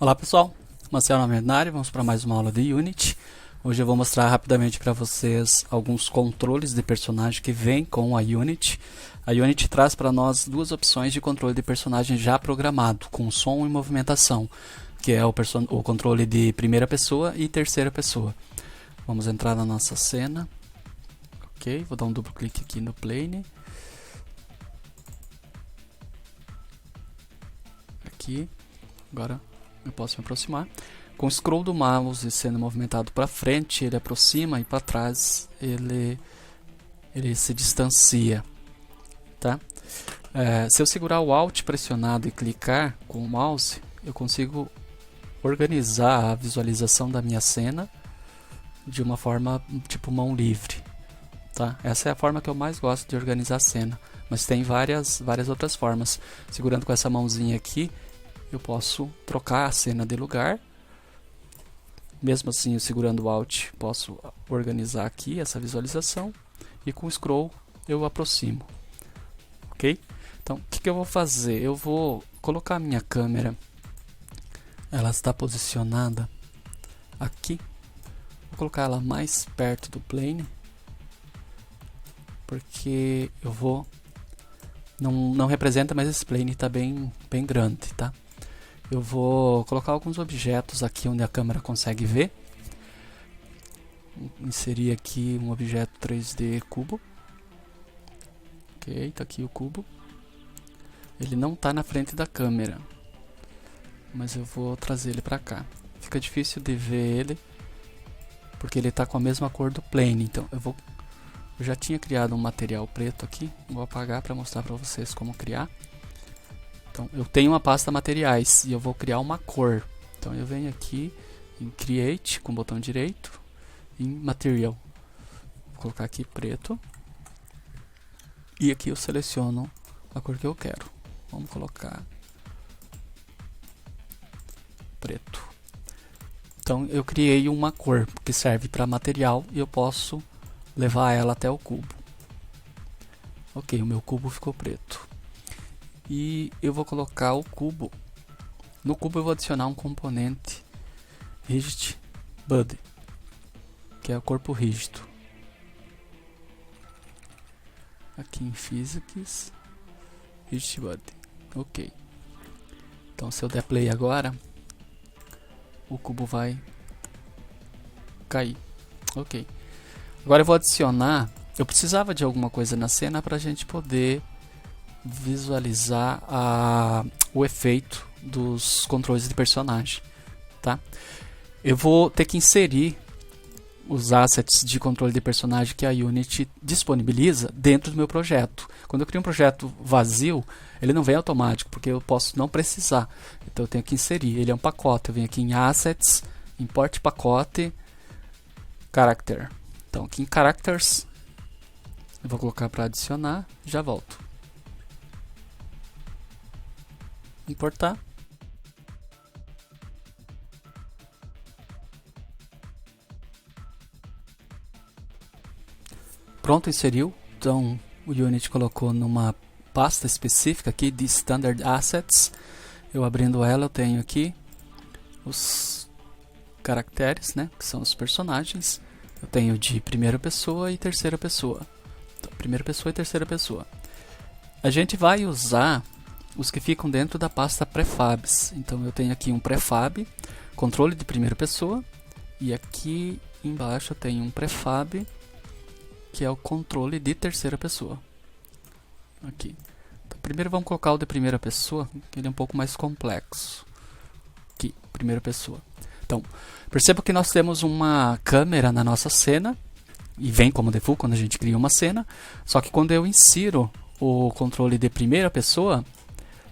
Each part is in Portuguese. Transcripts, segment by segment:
Olá pessoal, Marcelo Menari, vamos para mais uma aula de Unity. Hoje eu vou mostrar rapidamente para vocês alguns controles de personagem que vêm com a Unity. A Unity traz para nós duas opções de controle de personagem já programado, com som e movimentação, que é o controle de primeira pessoa e terceira pessoa. Vamos entrar na nossa cena. Ok, vou dar um duplo clique aqui no plane. Aqui, agora eu posso me aproximar. Com o scroll do mouse sendo movimentado para frente, ele aproxima, e para trás ele se distancia, tá? Se eu segurar o Alt pressionado e clicar com o mouse, eu consigo organizar a visualização da minha cena de uma forma tipo mão livre, tá? Essa é a forma que eu mais gosto de organizar a cena, mas tem várias outras formas. Segurando com essa mãozinha aqui, eu posso trocar a cena de lugar. Mesmo assim, eu segurando o Alt, posso organizar aqui essa visualização. E com o scroll, eu aproximo. Ok? Então, o que eu vou fazer? Eu vou colocar a minha câmera. Ela está posicionada aqui. Vou colocar ela mais perto do plane. Porque eu vou... Não representa, mas esse plane está bem grande, tá? Eu vou colocar alguns objetos aqui onde a câmera consegue ver. Inserir aqui um objeto 3D cubo. Ok, está aqui o cubo. Ele não está na frente da câmera, mas eu vou trazer ele para cá. Fica difícil de ver ele, porque ele está com a mesma cor do plane. Então eu já tinha criado um material preto aqui. Vou apagar para mostrar para vocês como criar. Então, eu tenho uma pasta materiais e eu vou criar uma cor. Então eu venho aqui em Create com o botão direito, em Material. Vou colocar aqui preto. E aqui eu seleciono a cor que eu quero. Vamos colocar preto. Então eu criei uma cor que serve para material e eu posso levar ela até o cubo. Ok, o meu cubo ficou preto. E eu vou colocar o cubo. No cubo eu vou adicionar um componente Rigid Body, que é o corpo rígido. Aqui em Physics, Rigid Body. Ok. Então se eu der play agora, o cubo vai cair. Ok. Agora eu vou adicionar. Eu precisava de alguma coisa na cena para a gente poder visualizar o efeito dos controles de personagem, tá? Eu vou ter que inserir os assets de controle de personagem que a Unity disponibiliza dentro do meu projeto. Quando eu crio um projeto vazio, ele não vem automático, porque eu posso não precisar. Então eu tenho que inserir. Ele é um pacote. Eu venho aqui em Assets, Import Pacote, Character. Então aqui em Characters, eu vou colocar para adicionar, já volto. Importar. Pronto, inseriu. Então o Unity colocou numa pasta específica aqui de Standard Assets. Eu abrindo ela, eu tenho aqui os caracteres, né, que são os personagens. Eu tenho de primeira pessoa e terceira pessoa. Então, primeira pessoa e terceira pessoa. A gente vai usar os que ficam dentro da pasta prefabs. Então eu tenho aqui um prefab, controle de primeira pessoa, e aqui embaixo eu tenho um prefab, que é o controle de terceira pessoa. Aqui. Então, primeiro vamos colocar o de primeira pessoa, que ele é um pouco mais complexo. Aqui, primeira pessoa. Então, perceba que nós temos uma câmera na nossa cena, e vem como default quando a gente cria uma cena, só que quando eu insiro o controle de primeira pessoa,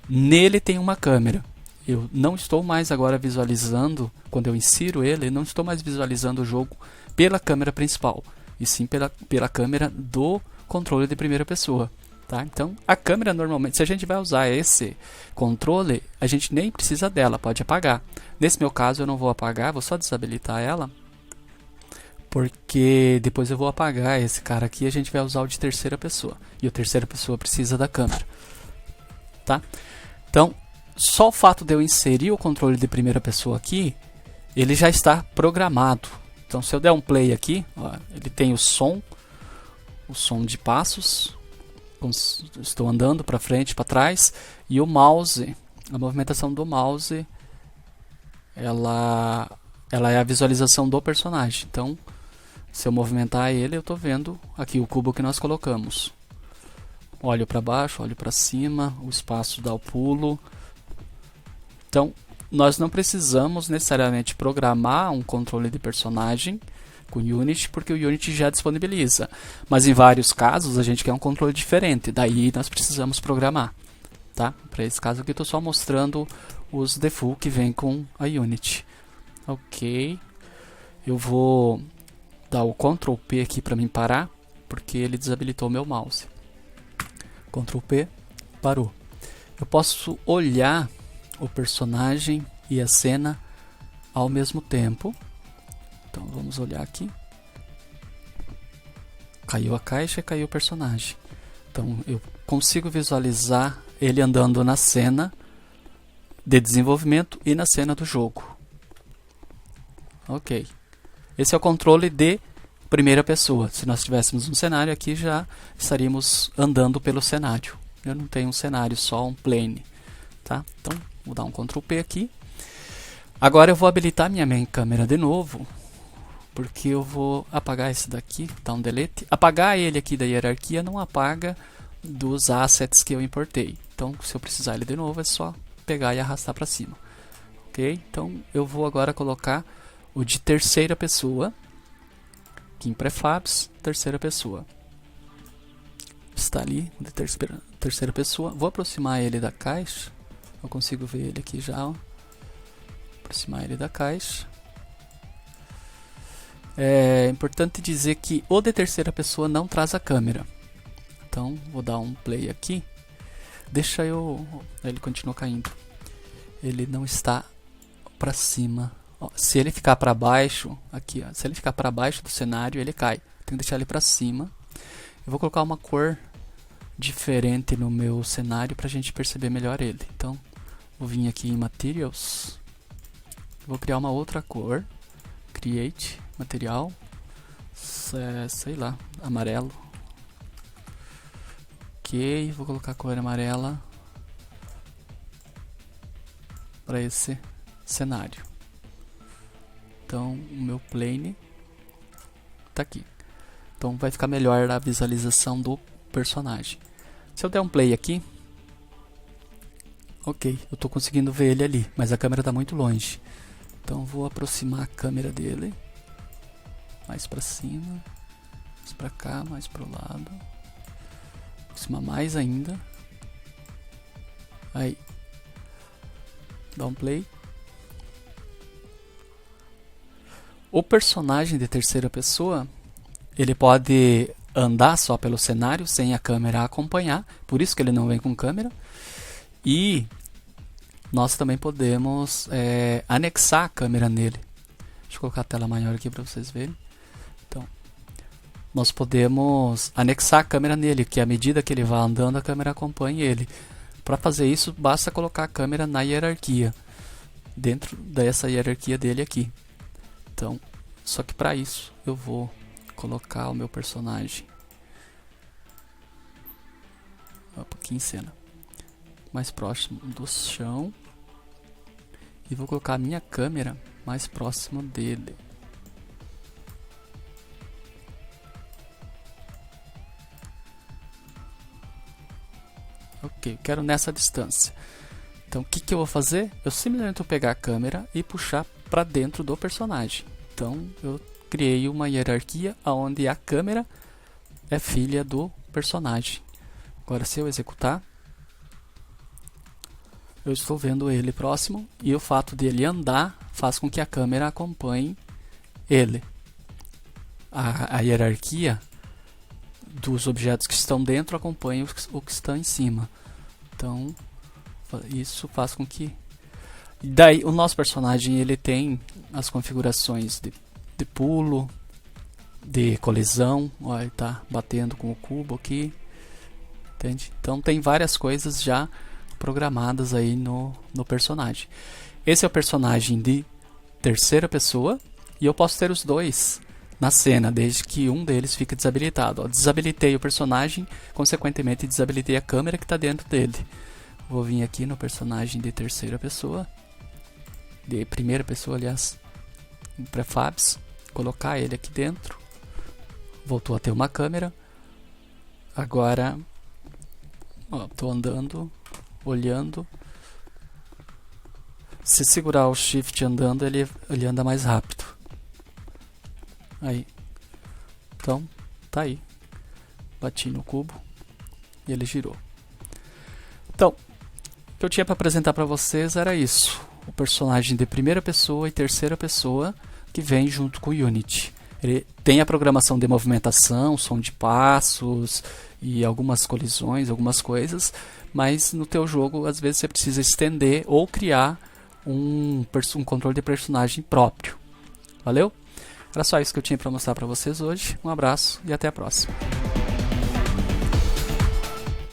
nele tem uma câmera. Eu não estou mais agora visualizando, quando eu insiro ele, não estou mais visualizando o jogo pela câmera principal, e sim pela câmera do controle de primeira pessoa. Tá? Então, a câmera normalmente, se a gente vai usar esse controle, a gente nem precisa dela, pode apagar. Nesse meu caso eu não vou apagar, vou só desabilitar ela, porque depois eu vou apagar esse cara aqui e a gente vai usar o de terceira pessoa. E o terceira pessoa precisa da câmera. Tá? Então, só o fato de eu inserir o controle de primeira pessoa aqui, ele já está programado. Então se eu der um play aqui, ó, ele tem o som de passos, estou andando para frente, para trás, e o mouse, a movimentação do mouse, ela é a visualização do personagem. Então se eu movimentar ele, eu estou vendo aqui o cubo que nós colocamos. Olho para baixo, olho para cima, o espaço dá o pulo. Então, nós não precisamos necessariamente programar um controle de personagem com o Unity, porque o Unity já disponibiliza. Mas em vários casos, a gente quer um controle diferente, daí nós precisamos programar. Tá? Para esse caso aqui, estou só mostrando os default que vem com a Unity. Ok. Eu vou dar o Ctrl P aqui para mim parar, porque ele desabilitou meu mouse. Ctrl P, parou. Eu posso olhar o personagem e a cena ao mesmo tempo. Então vamos olhar aqui. Caiu a caixa e caiu o personagem. Então eu consigo visualizar ele andando na cena de desenvolvimento e na cena do jogo. Ok. Esse é o controle de primeira pessoa. Se nós tivéssemos um cenário aqui, já estaríamos andando pelo cenário. Eu não tenho um cenário, só um plane. Tá? Então, vou dar um Ctrl P aqui. Agora eu vou habilitar minha main câmera de novo, porque eu vou apagar esse daqui, tá um delete. Apagar ele aqui da hierarquia não apaga dos assets que eu importei. Então, se eu precisar ele de novo, é só pegar e arrastar para cima. Ok? Então, eu vou agora colocar o de terceira pessoa. Aqui em prefabs, terceira pessoa. Está ali, de terceira pessoa. Vou aproximar ele da caixa. Eu consigo ver ele aqui já. Ó. Aproximar ele da caixa. É importante dizer que o de terceira pessoa não traz a câmera. Então, vou dar um play aqui. Deixa eu... Ele continua caindo. Ele não está para cima. Ó, se ele ficar para baixo, aqui, ó, se ele ficar para baixo do cenário, ele cai. Tenho que deixar ele para cima. Eu vou colocar uma cor diferente no meu cenário para a gente perceber melhor ele. Então, vou vir aqui em Materials. Vou criar uma outra cor. Create, material, sei lá, amarelo. Ok, vou colocar a cor amarela para esse cenário. Então, o meu plane está aqui. Então, vai ficar melhor a visualização do personagem. Se eu der um play aqui, ok, eu estou conseguindo ver ele ali, mas a câmera está muito longe. Então, vou aproximar a câmera dele. Mais para cima, mais para cá, mais para o lado. Aproximar mais ainda. Aí. Dá um play. O personagem de terceira pessoa, ele pode andar só pelo cenário sem a câmera acompanhar, por isso que ele não vem com câmera. E nós também podemos anexar a câmera nele. Deixa eu colocar a tela maior aqui para vocês verem. Então, nós podemos anexar a câmera nele, que à medida que ele vai andando, a câmera acompanha ele. Para fazer isso, basta colocar a câmera na hierarquia, dentro dessa hierarquia dele aqui. Então, só que para isso eu vou colocar o meu personagem aqui em cena, mais próximo do chão, e vou colocar a minha câmera mais próximo dele. Ok, quero nessa distância. Então, o que eu vou fazer? Eu simplesmente vou pegar a câmera e puxar para dentro do personagem. Então, eu criei uma hierarquia onde a câmera é filha do personagem. Agora, se eu executar, eu estou vendo ele próximo, e o fato dele andar faz com que a câmera acompanhe ele. A hierarquia dos objetos que estão dentro acompanha o que está em cima. Então, isso faz com que... Daí, o nosso personagem ele tem as configurações de pulo, de colisão. Ó, ele está batendo com o cubo aqui. Entende? Então, tem várias coisas já programadas aí no personagem. Esse é o personagem de terceira pessoa e eu posso ter os dois na cena, desde que um deles fique desabilitado. Ó, desabilitei o personagem, consequentemente desabilitei a câmera que está dentro dele. Vou vir aqui no personagem de terceira pessoa, de primeira pessoa, aliás, em prefabs, colocar ele aqui dentro. Voltou a ter uma câmera. Agora, estou andando, olhando. Se segurar o shift andando, ele anda mais rápido. Aí. Então, tá aí. Bati no cubo e ele girou. Então, o que eu tinha para apresentar para vocês era isso. O personagem de primeira pessoa e terceira pessoa que vem junto com o Unity. Ele tem a programação de movimentação, som de passos e algumas colisões, algumas coisas, mas no teu jogo às vezes você precisa estender ou criar um controle de personagem próprio. Valeu? Era só isso que eu tinha para mostrar para vocês hoje. Um abraço e até a próxima.